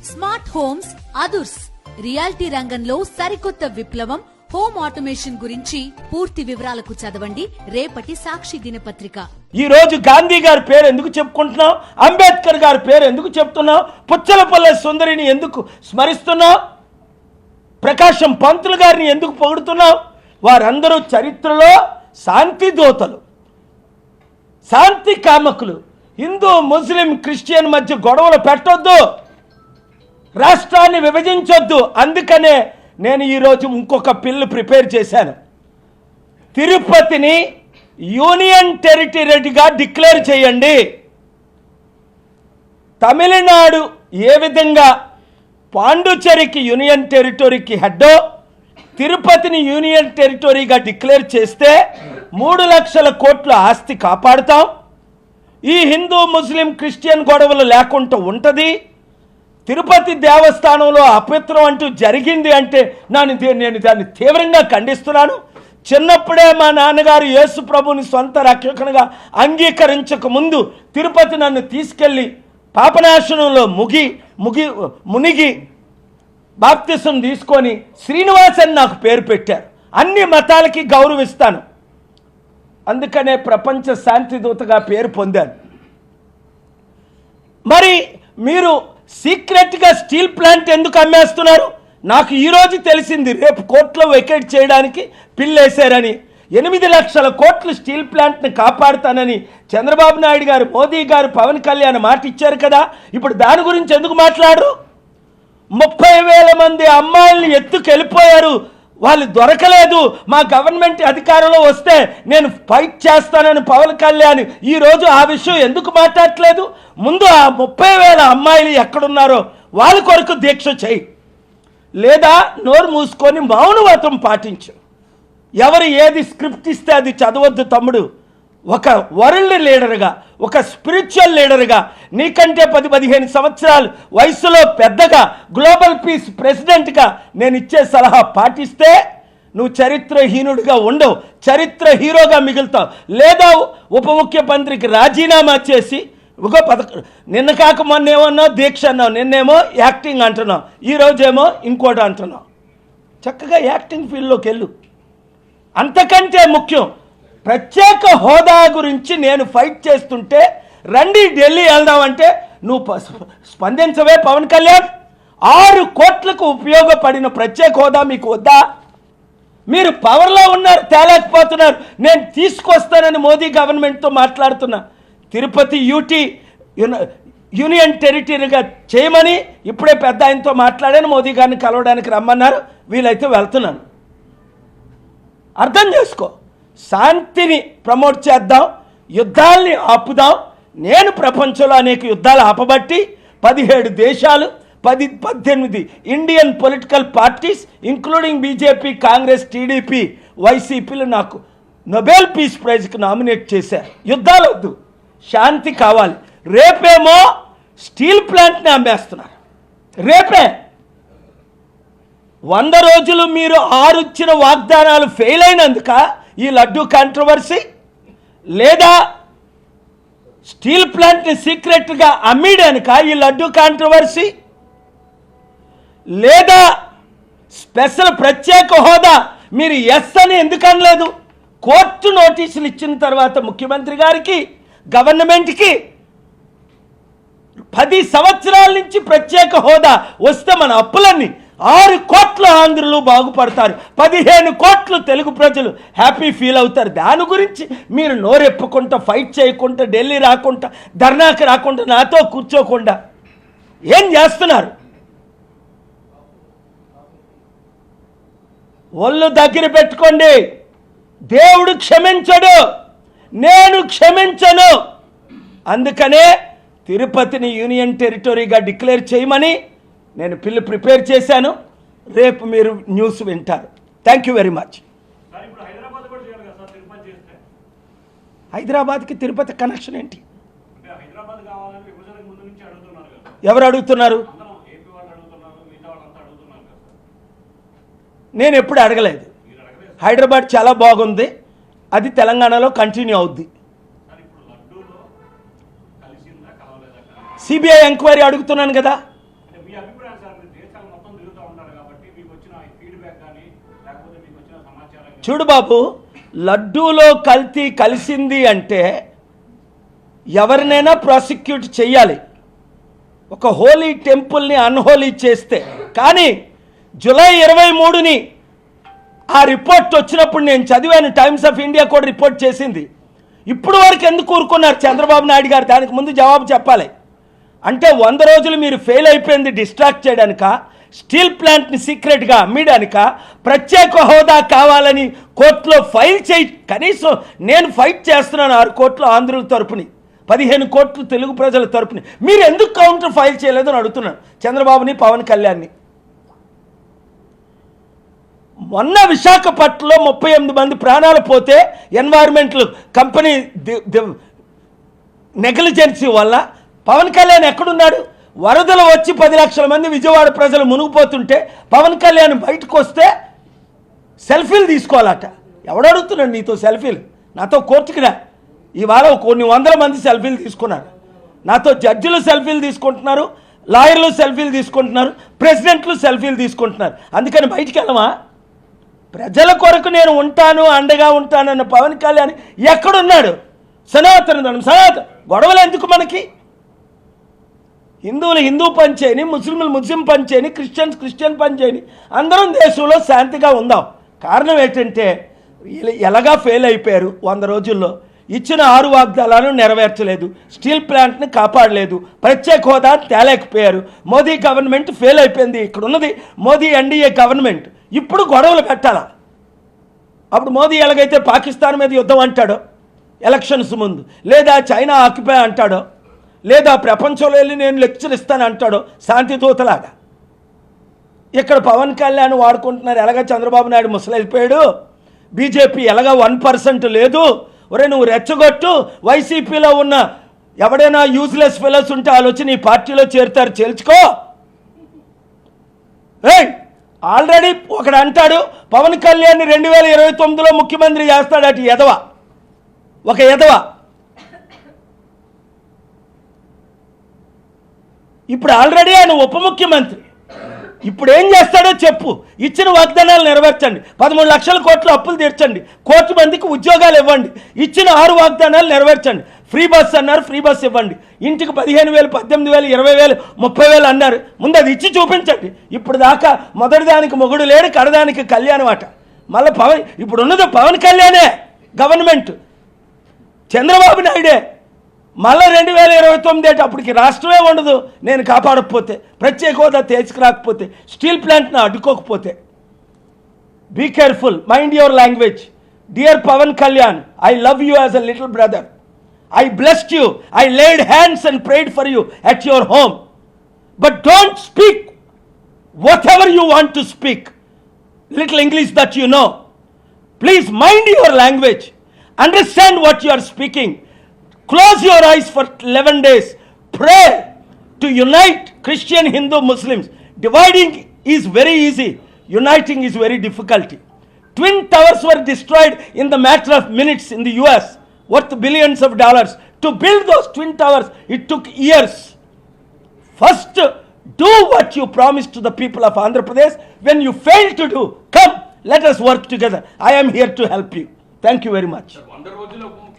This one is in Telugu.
స్మార్ట్ హోమ్స్ అదుర్స్ రియాలిటీ రంగంలో సరికొత్త విప్లవం హోమ్ ఆటోమేషన్ గురించి పూర్తి వివరాలకు చదవండి రేపటి సాక్షి దినపత్రిక. ఈ రోజు గాంధీ గారి పేరు ఎందుకు చెప్పుకుంటున్నాం, అంబేద్కర్ గారి పేరు ఎందుకు చెప్తున్నాం, పుచ్చలపల్లె సుందరిని ఎందుకు స్మరిస్తున్నాం, ప్రకాశం పంతులు గారిని ఎందుకు పొగుడుతున్నాం? వారందరూ చరిత్రలో శాంతి దూతలు, శాంతి కామకులు. హిందూ ముస్లిం క్రిస్టియన్ మధ్య గొడవలు పెట్టొద్దు, రాష్ట్రాన్ని విభజించొద్దు. అందుకనే నేను ఈరోజు ఇంకొక బిల్లు ప్రిపేర్ చేశాను. తిరుపతిని యూనియన్ టెరిటరీగా డిక్లేర్ చేయండి. తమిళనాడు ఏ విధంగా పాండుచేరికి యూనియన్ టెరిటరీకి హెడ్డో, తిరుపతిని యూనియన్ టెరిటరీగా డిక్లేర్ చేస్తే 3 లక్షల కోట్ల ఆస్తి కాపాడుతాం. ఈ హిందూ ముస్లిం క్రిస్టియన్ గొడవలు లేకుండా ఉంటుంది. తిరుపతి దేవస్థానంలో అపవిత్రం అంటూ జరిగింది అంటే నేను దాన్ని తీవ్రంగా ఖండిస్తున్నాను. చిన్నప్పుడే మా నాన్నగారు యేసు ప్రభుని సొంత రక్షకునిగా అంగీకరించక ముందు తిరుపతి నన్ను తీసుకెళ్ళి పాపనాశనంలో మునిగి బాప్తిసం తీసుకొని శ్రీనివాస్ అని నాకు పేరు పెట్టారు. అన్ని మతాలకి గౌరవిస్తాను, అందుకనే ప్రపంచ శాంతి దూతగా పేరు పొందాను. మరి మీరు సీక్రెట్గా స్టీల్ ప్లాంట్ ఎందుకు అమ్మేస్తున్నారు? నాకు ఈరోజు తెలిసింది, రేపు కోర్టులో వెకేట్ చేయడానికి బిల్లు వేశారని. 8 లక్షల కోట్లు స్టీల్ ప్లాంట్ని కాపాడుతానని చంద్రబాబు నాయుడు గారు, మోదీ గారు, పవన్ కళ్యాణ్ మాట ఇచ్చారు కదా. ఇప్పుడు దాని గురించి ఎందుకు మాట్లాడరు? 30,000 మంది అమ్మాయిల్ని ఎత్తుకెళ్ళిపోయారు, వాళ్ళు దొరకలేదు. మా గవర్నమెంట్ అధికారంలో వస్తే నేను ఫైట్ చేస్తానని పవన్ కళ్యాణ్ ఈరోజు ఆ విషయం ఎందుకు మాట్లాడట్లేదు? ముందు ఆ 30,000 అమ్మాయిలు ఎక్కడున్నారో వాళ్ళ కొరకు దీక్ష చేయి, లేదా నోరు మూసుకొని మౌనవ్రతం పాటించు. ఎవరు ఏది స్క్రిప్ట్ ఇస్తే అది చదవద్దు తమ్ముడు. ఒక వరల్డ్ లీడర్గా, ఒక స్పిరిచువల్ లీడర్గా, నీకంటే 10-15 సంవత్సరాలు వయసులో పెద్దగా, గ్లోబల్ పీస్ ప్రెసిడెంట్గా నేను ఇచ్చే సలహా పాటిస్తే నువ్వు చరిత్రహీనుడిగా ఉండవు, చరిత్ర హీరోగా మిగులుతావు. లేదా ఉప ముఖ్యమంత్రికి రాజీనామా చేసి నిన్న కాక మొన్న ఏమన్నావు దీక్ష అన్నావు, నిన్నేమో యాక్టింగ్ అంటున్నావు, ఈరోజేమో ఇంకోటి అంటున్నావు. చక్కగా యాక్టింగ్ ఫీల్డ్లోకి వెళ్ళు. అంతకంటే ముఖ్యం, ప్రత్యేక హోదా గురించి నేను ఫైట్ చేస్తుంటే రండి ఢిల్లీ వెళ్దామంటే నువ్వు స్పందించవే పవన్ కళ్యాణ్. 6 కోట్లకు ఉపయోగపడిన ప్రత్యేక హోదా మీకు వద్దా? మీరు పవర్లో ఉన్నారు, తేలేకపోతున్నారు. నేను తీసుకొస్తానని మోదీ గవర్నమెంట్తో మాట్లాడుతున్నా. తిరుపతి యూనియన్ టెరిటరీగా చేయమని ఇప్పుడే పెద్ద ఆయనతో మాట్లాడాను. మోదీ గారిని కలవడానికి రమ్మన్నారు, వీలైతే వెళ్తున్నాను. అర్థం చేసుకో. శాంతిని ప్రమోట్ చేద్దాం, యుద్ధాల్ని ఆపుదాం. నేను ప్రపంచంలో అనేక యుద్ధాలు ఆపబట్టి 17 దేశాలు, 18 Indian political parties including BJP, Congress, TDP, వైసీపీలు నాకు నోబెల్ పీస్ ప్రైజ్కి నామినేట్ చేశారు. యుద్ధాలు వద్దు, శాంతి కావాలి. రేపేమో స్టీల్ ప్లాంట్ని అమ్మేస్తున్నారు. రేపే 100 రోజులు మీరు 6 ఇచ్చిన వాగ్దానాలు ఫెయిల్ అయినందుక ఈ లడ్డూ కాంట్రవర్సీ, లేదా స్టీల్ ప్లాంట్ని సీక్రెట్గా అమ్మేయడానిక ఈ లడ్డూ కాంట్రవర్సీ, లేదా స్పెషల్ ప్రత్యేక హోదా మీరు ఎస్ అని ఎందుకు అనలేదు? కోర్టు నోటీసులు ఇచ్చిన తర్వాత ముఖ్యమంత్రి గారికి, గవర్నమెంట్కి 10 సంవత్సరాల నుంచి ప్రత్యేక హోదా వస్తే మన అప్పులన్నీ 6 కోట్ల ఆంధ్రులు బాగుపడతారు, 15 కోట్లు తెలుగు ప్రజలు హ్యాపీ ఫీల్ అవుతారు. దాని గురించి మీరు నోరెప్పుకుంటా, ఫైట్ చేయకుండా, ఢిల్లీ రాకుండా, ధర్నాకి రాకుండా, నాతో కూర్చోకుండా ఏం చేస్తున్నారు? ఒళ్ళు దగ్గర పెట్టుకోండి. దేవుడు క్షమించడు, నేను క్షమించను. అందుకనే తిరుపతిని యూనియన్ టెరిటరీగా డిక్లేర్ చేయమని నేను బిల్లు ప్రిపేర్ చేశాను. రేపు మీరు న్యూస్ వింటారు. Thank you very much. హైదరాబాద్కి తిరుపతి కనెక్షన్ ఏంటి? ఎవరు అడుగుతున్నారు? నేను ఎప్పుడు అడగలేదు. హైదరాబాద్ చాలా బాగుంది, అది తెలంగాణలో కంటిన్యూ అవుద్ది. సిబిఐ ఎంక్వైరీ అడుగుతున్నాను కదా. మీ అభిప్రాయం సార్, మీరు దేశాలు మొత్తం తిరుగుతూ ఉంటారు కాబట్టి మీకు వచ్చిన ఫీడ్బ్యాక్ కానీ లేకపోతే మీకు వచ్చిన సమాచారం కానీ? చూడు బాబు, లడ్డూలో కల్తీ కలిసింది అంటే ఎవరినైనా ప్రాసిక్యూట్ చేయాలి, ఒక హోలీ టెంపుల్ని అన్హోలీ చేస్తే. కానీ జూలై 23ని ఆ రిపోర్ట్ వచ్చినప్పుడు నేను చదివాను, టైమ్స్ ఆఫ్ ఇండియా కూడా రిపోర్ట్ చేసింది. ఇప్పుడు వరకు ఎందుకు ఊరుకున్నారు చంద్రబాబు నాయుడు గారు? దానికి ముందు జవాబు చెప్పాలి. అంటే 100 రోజులు మీరు ఫెయిల్ అయిపోయింది డిస్ట్రాక్ట్ చేయడానిక, స్టీల్ ప్లాంట్ని సీక్రెట్గా అమ్మడానిక, ప్రత్యేక హోదా కావాలని కోర్టులో ఫైల్ చేయి. కనీసం నేను ఫైట్ చేస్తున్నాను 6 కోట్లు ఆంధ్రుల తరపుని, 15 కోట్లు తెలుగు ప్రజల తరపుని. మీరు ఎందుకు కౌంటర్ ఫైల్ చేయలేదని అడుగుతున్నాను చంద్రబాబుని, పవన్ కళ్యాణ్ని. మొన్న విశాఖపట్నంలో 38 మంది ప్రాణాలు పోతే ఎన్వైర్మెంటల్ కంపెనీ నెగ్లిజెన్సీ వల్ల పవన్ కళ్యాణ్ ఎక్కడున్నాడు? వరదలు వచ్చి 10 లక్షల మంది విజయవాడ ప్రజలు మునిగిపోతుంటే పవన్ కళ్యాణ్ బయటకు వస్తే సెల్ఫీలు తీసుకోవాలట. ఎవడు అడుగుతున్నాడు నీతో సెల్ఫీలు? నాతో కోర్టుకి రా. ఇవాళ కొన్ని వందల మంది సెల్ఫీలు తీసుకున్నారు. నాతో జడ్జిలు సెల్ఫీలు తీసుకుంటున్నారు, లాయర్లు సెల్ఫీలు తీసుకుంటున్నారు, ప్రెసిడెంట్లు సెల్ఫీలు తీసుకుంటున్నారు. అందుకని బయటికి వెళ్ళమా? ప్రజల కొరకు నేను ఉంటాను, అండగా ఉంటానన్న పవన్ కళ్యాణ్ ఎక్కడున్నాడు? సనాతన ధర్మం, సనాతన గొడవలు ఎందుకు మనకి? హిందువులు హిందూ పని చేయని, ముస్లింలు ముస్లిం పని చేయని, క్రిస్టియన్స్ క్రిస్టియన్ పని చేయని, అందరం దేశంలో శాంతిగా ఉందాం. కారణం ఏంటంటే ఎలాగా ఫెయిల్ అయిపోయారు. 100 రోజుల్లో ఇచ్చిన 6 వాగ్దానాలను నెరవేర్చలేదు, స్టీల్ ప్లాంట్ని కాపాడలేదు, ప్రత్యేక హోదా తేలేకపోయారు. మోదీ గవర్నమెంట్ ఫెయిల్ అయిపోయింది. ఇక్కడ ఉన్నది మోదీ ఎన్డీఏ గవర్నమెంట్. ఇప్పుడు గొడవలు పెట్టాలా? అప్పుడు మోదీ ఎలాగైతే పాకిస్తాన్ మీద యుద్ధం అంటాడో ఎలక్షన్స్ ముందు, లేదా చైనా ఆక్యుపై అంటాడో, లేదా ప్రపంచంలో వెళ్ళి నేను లెక్చర్ ఇస్తాను అంటాడో శాంతిదూతలాగా, ఇక్కడ పవన్ కళ్యాణ్ వాడుకుంటున్నారు. ఎలాగ చంద్రబాబు నాయుడు ముసలైపోయాడు, బీజేపీ ఎలాగ 1% లేదు, ఒరే నువ్వు రెచ్చగొట్టు, వైసీపీలో ఉన్న ఎవడైనా యూజ్లెస్ ఫెలోస్ ఉంటే వాళ్ళు వచ్చి నీ పార్టీలో చేరుతారు, చేల్చుకో. ఆల్రెడీ ఒకడు అంటాడు పవన్ కళ్యాణ్ 2029లో ముఖ్యమంత్రి చేస్తాడు. అటు ఎదవ, ఒక ఎదవ. ఇప్పుడు ఆల్రెడీ ఆయన ఉప ముఖ్యమంత్రి. ఇప్పుడు ఏం చేస్తాడో చెప్పు. ఇచ్చిన వాగ్దానాలు నెరవేర్చండి, 13 లక్షల కోట్ల అప్పులు తీర్చండి, 1 కోటి మందికి ఉద్యోగాలు ఇవ్వండి, ఇచ్చిన 6 వాగ్దానాలు నెరవేర్చండి. ఫ్రీ బస్ అన్నారు, ఫ్రీ బస్ ఇవ్వండి. ఇంటికి 15,000, 18,000, 20,000, 30,000 అన్నారు. ముందు అది ఇచ్చి చూపించండి. ఇప్పుడు దాకా మొదటిదానికి మొగుడు లేడు, కడదానికి కళ్యాణం అట. మళ్ళీ ఇప్పుడు ఉన్నది పవన్ కళ్యాణే గవర్నమెంట్, చంద్రబాబు నాయుడే. మళ్ళీ 2029 అప్పటికి రాష్ట్రమే ఉండదు నేను కాపాడకపోతే, ప్రత్యేక హోదా తీసుకురాకపోతే, స్టీల్ ప్లాంట్ను అడ్డుకోకపోతే. Be careful, mind your language. Dear Pawan Kalyan, I love you as a little brother. I blessed you. I laid hands and prayed for you at your home. But don't speak whatever you want to speak. Little English that you know. Please mind your language. Understand what you are speaking. Close your eyes for 11 days. Pray to unite Christian, Hindu, Muslims. Dividing is very easy. Uniting is very difficult. Twin towers were destroyed in the matter of minutes in the US. Worth billions of dollars. To build those twin towers, it took years. First, do what you promised to the people of Andhra Pradesh. When you fail to do, come, let us work together. I am here to help you. Thank you very much. 100 రోజుల్లో